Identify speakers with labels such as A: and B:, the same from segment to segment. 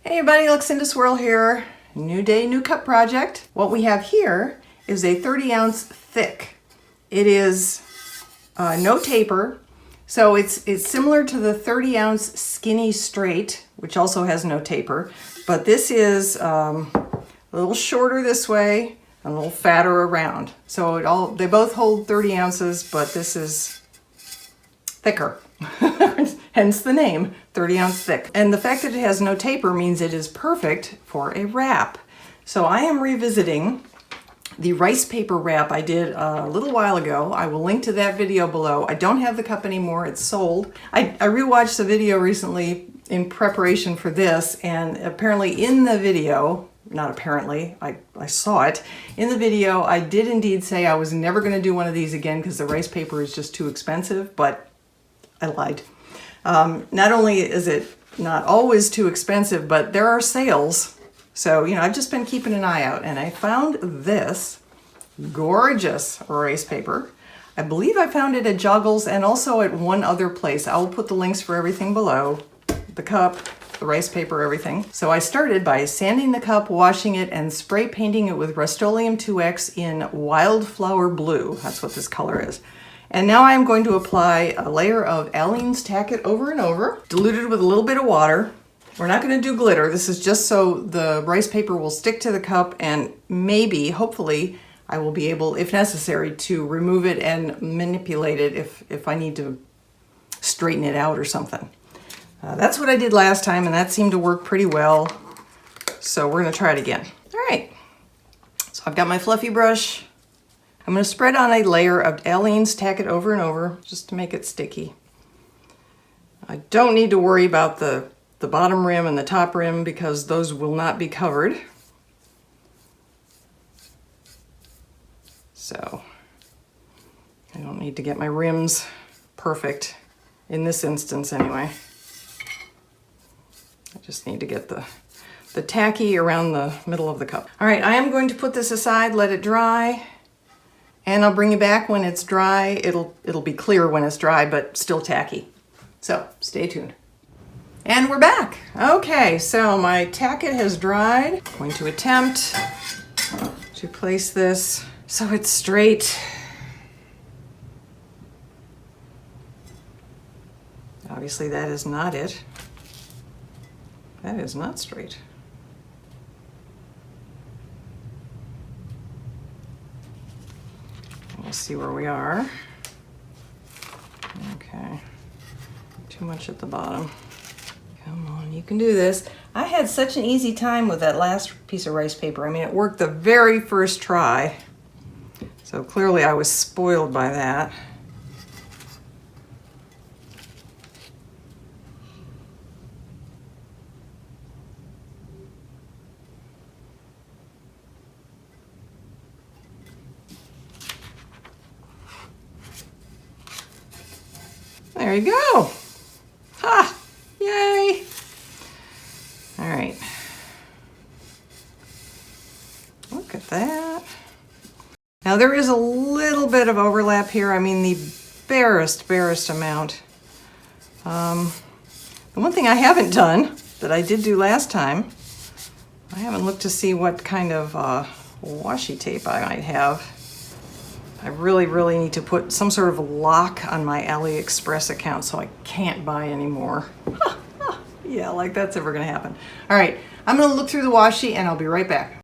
A: Hey everybody, Luxinda Swirl here. New day, new cup project. What we have here is a 30-ounce thick. It is no taper, so it's similar to the 30-ounce skinny straight, which also has no taper, but this is a little shorter this way, a little fatter around. So they both hold 30 ounces, but this is thicker. Hence the name, 30-ounce thick. And the fact that it has no taper means it is perfect for a wrap. So I am revisiting the rice paper wrap I did a little while ago. I will link to that video below. I don't have the cup anymore, it's sold. I rewatched the video recently in preparation for this, and apparently in the video, not apparently, I saw it. In the video, I did indeed say I was never gonna do one of these again because the rice paper is just too expensive, but I lied. Not only is it not always too expensive, but there are sales. So, you know, I've just been keeping an eye out, and I found this gorgeous rice paper. I believe I found it at Joggles and also at one other place. I will put the links for everything below. The cup, the rice paper, everything. So I started by sanding the cup, washing it, and spray painting it with Rust-Oleum 2X in Wildflower Blue. That's what this color is. And now I'm going to apply a layer of Aleene's Tack It over and over, diluted with a little bit of water. We're not going to do glitter. This is just so the rice paper will stick to the cup, and maybe, hopefully, I will be able, if necessary, to remove it and manipulate it if I need to straighten it out or something. That's what I did last time, and that seemed to work pretty well. So we're going to try it again. All right. So I've got my fluffy brush. I'm going to spread on a layer of Aleene's Tack It over and over just to make it sticky. I don't need to worry about the bottom rim and the top rim because those will not be covered. So I don't need to get my rims perfect in this instance anyway. I just need to get the tacky around the middle of the cup. All right, I am going to put this aside, let it dry. And I'll bring you back when it's dry. It'll be clear when it's dry, but still tacky. So stay tuned. And we're back. Okay, so my Tack It has dried. I'm going to attempt to place this so it's straight. Obviously that is not it. That is not straight. We'll see where we are. Okay, too much at the bottom. Come on, you can do this. I had such an easy time with that last piece of rice paper. I mean, it worked the very first try. So clearly I was spoiled by that. There you go. Ha! Yay! All right. Look at that. Now there is a little bit of overlap here. I mean, the barest amount. The one thing I haven't done that I did do last time, I haven't looked to see what kind of washi tape I might have. I really need to put some sort of lock on my AliExpress account so I can't buy anymore. Yeah, like that's ever gonna happen. All right, I'm gonna look through the washi and I'll be right back.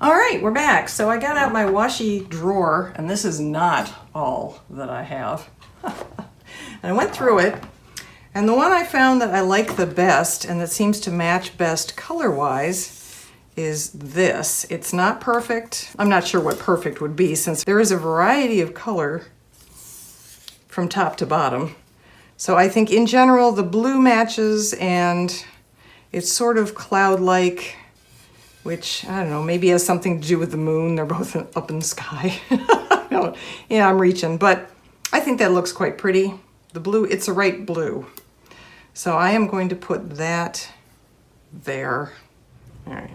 A: All right, we're back. So I got out my washi drawer, and this is not all that I have. And I went through it, and the one I found that I like the best and that seems to match best color-wise is this. It's not perfect. I'm not sure what perfect would be since there is a variety of color from top to bottom. So I think in general the blue matches, and it's sort of cloud-like, which I don't know, maybe has something to do with the moon. They're both up in the sky. Yeah, I'm reaching, but I think that looks quite pretty. The blue, it's a right blue. So I am going to put that there. All right.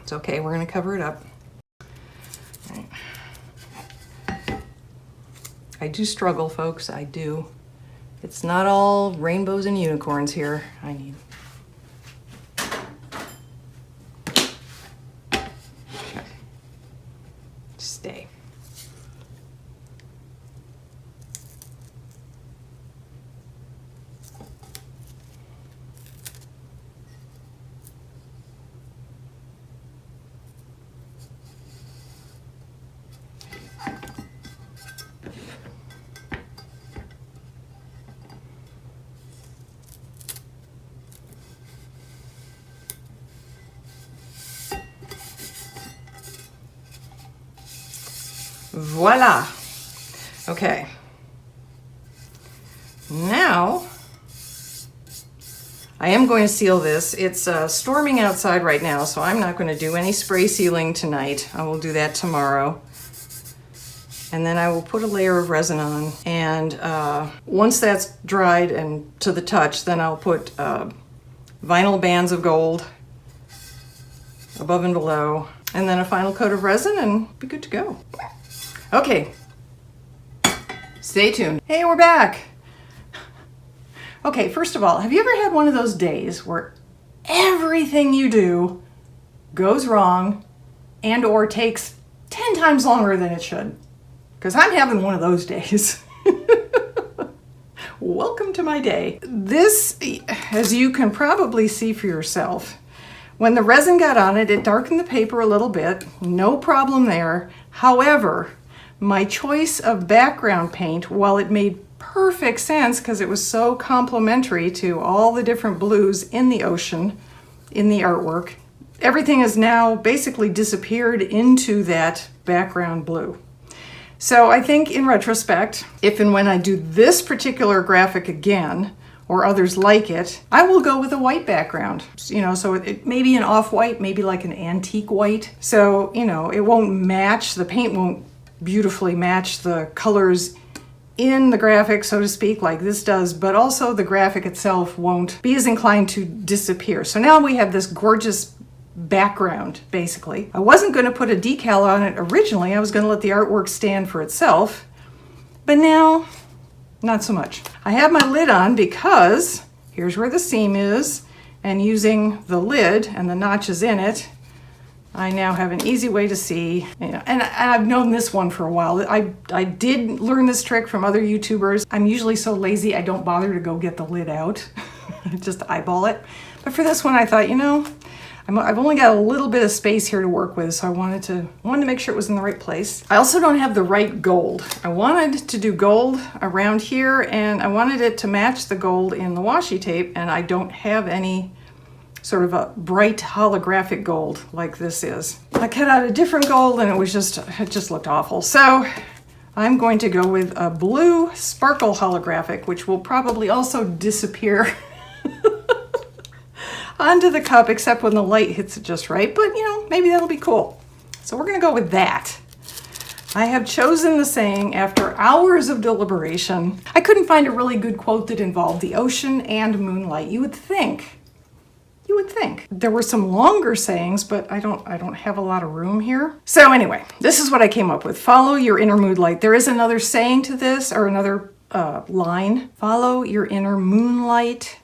A: It's okay, we're gonna cover it up. All right. I do struggle, folks, I do. It's not all rainbows and unicorns here. I need. Okay. Stay. Voila. Okay. Now, I am going to seal this. It's storming outside right now, so I'm not going to do any spray sealing tonight. I will do that tomorrow. And then I will put a layer of resin on. And once that's dried and to the touch, then I'll put vinyl bands of gold above and below. And then a final coat of resin and be good to go. Okay, stay tuned. Hey, we're back. Okay, first of all, have you ever had one of those days where everything you do goes wrong and or takes 10 times longer than it should? Because I'm having one of those days. Welcome to my day. This, as you can probably see for yourself, when the resin got on it, it darkened the paper a little bit. No problem there. However, my choice of background paint, while it made perfect sense because it was so complementary to all the different blues in the ocean, in the artwork, everything has now basically disappeared into that background blue. So I think in retrospect, if and when I do this particular graphic again, or others like it, I will go with a white background. You know, so it may be an off-white, maybe like an antique white. So, you know, it won't match, the paint won't beautifully match the colors in the graphic, so to speak, like this does, but also the graphic itself won't be as inclined to disappear. So now we have this gorgeous background, basically. I wasn't going to put a decal on it originally. I was going to let the artwork stand for itself, but now, not so much. I have my lid on because here's where the seam is, and using the lid and the notches in it, I now have an easy way to see, you know, and I've known this one for a while. I did learn this trick from other YouTubers. I'm usually so lazy I don't bother to go get the lid out. Just eyeball it. But for this one I thought, you know, I've only got a little bit of space here to work with, so I wanted to make sure it was in the right place. I also don't have the right gold. I wanted to do gold around here, and I wanted it to match the gold in the washi tape, and I don't have any sort of a bright holographic gold like this is. I cut out a different gold and it just looked awful. So I'm going to go with a blue sparkle holographic, which will probably also disappear onto the cup, except when the light hits it just right. But you know, maybe that'll be cool. So we're gonna go with that. I have chosen the saying after hours of deliberation. I couldn't find a really good quote that involved the ocean and moonlight. You would think. There were some longer sayings, but I don't have a lot of room here. So anyway, this is what I came up with. Follow your inner moonlight. There is another saying to this, or another line. Follow your inner moonlight,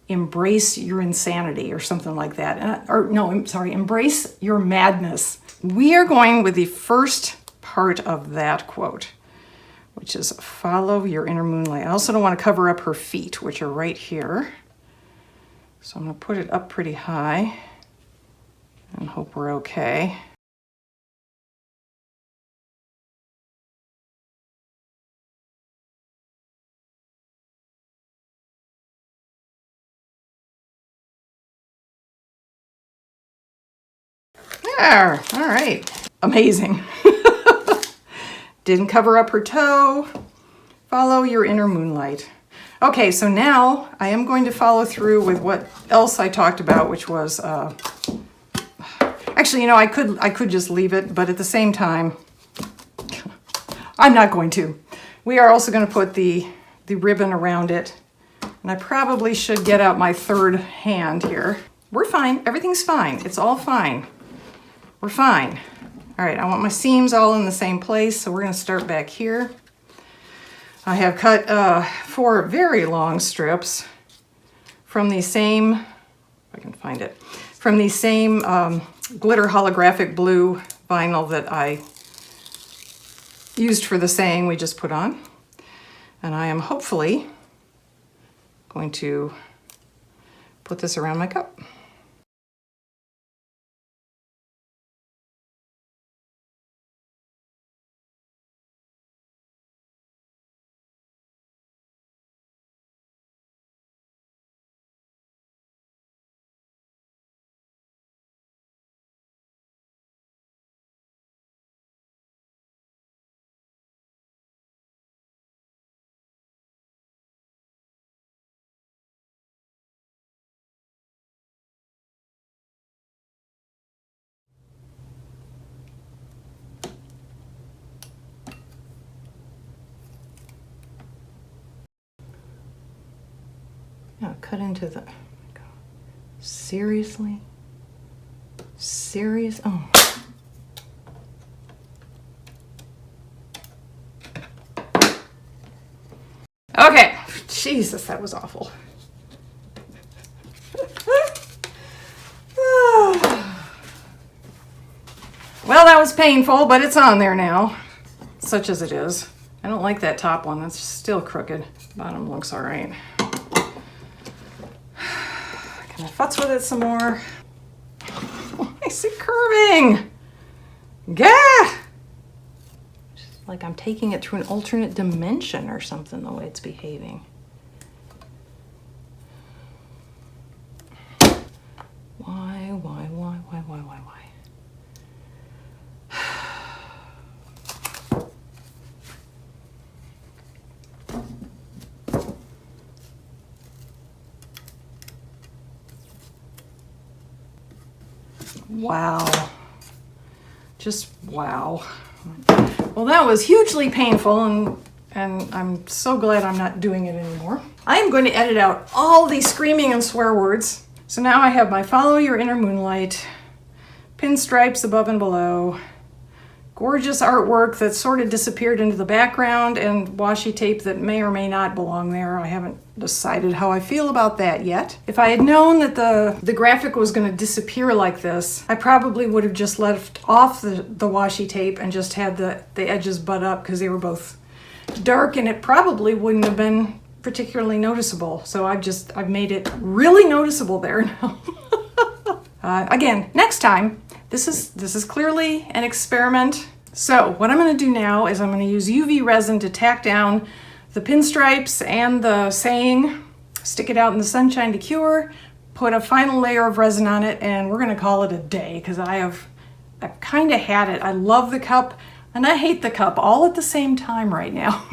A: embrace your insanity, or something like that. Embrace your madness. We are going with the first part of that quote, which is follow your inner moonlight. I also don't want to cover up her feet, which are right here. So I'm going to put it up pretty high and hope we're okay. There, all right, amazing. Didn't cover up her toe. Follow your inner moonlight. Okay, so now I am going to follow through with what else I talked about, which was, actually, you know, I could just leave it, but at the same time, I'm not going to. We are also going to put the ribbon around it, and I probably should get out my third hand here. We're fine, everything's fine, it's all fine. we're fine. All right, I want my seams all in the same place, so we're gonna start back here. I have cut 4 very long strips from the same, if I can find it, from the same glitter holographic blue vinyl that I used for the saying we just put on. And I am hopefully going to put this around my cup. Now cut into the, seriously? Serious? Oh. Okay, Jesus, that was awful. Well, that was painful, but it's on there now, such as it is. I don't like that top one, that's still crooked. Bottom looks all right. Can I futz with it some more? Why is it curving? Gah! Just like I'm taking it through an alternate dimension or something, the way it's behaving. Why? Wow. Just wow. Well, that was hugely painful, and I'm so glad I'm not doing it anymore. I am going to edit out all these screaming and swear words. So now I have my Follow Your Inner Moonlight, pinstripes above and below, gorgeous artwork that sort of disappeared into the background, and washi tape that may or may not belong there. I haven't decided how I feel about that yet. If I had known that the graphic was going to disappear like this, I probably would have just left off the washi tape and just had the edges butt up because they were both dark, and it probably wouldn't have been particularly noticeable. So I've made it really noticeable there now. Again, next time, this is clearly an experiment. So what I'm going to do now is I'm going to use UV resin to tack down the pinstripes and the saying, stick it out in the sunshine to cure, put a final layer of resin on it, and we're going to call it a day because I've kind of had it. I love the cup and I hate the cup all at the same time right now.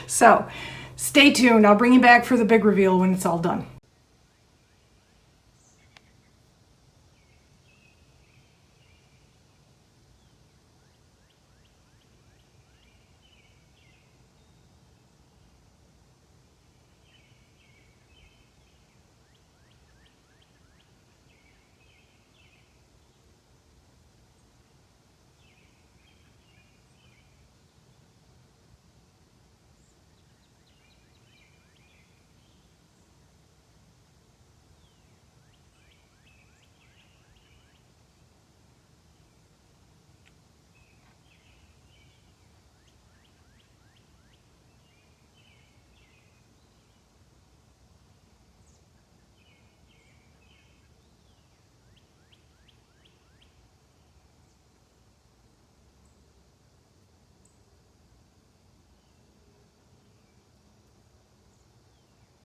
A: So stay tuned. I'll bring you back for the big reveal when it's all done.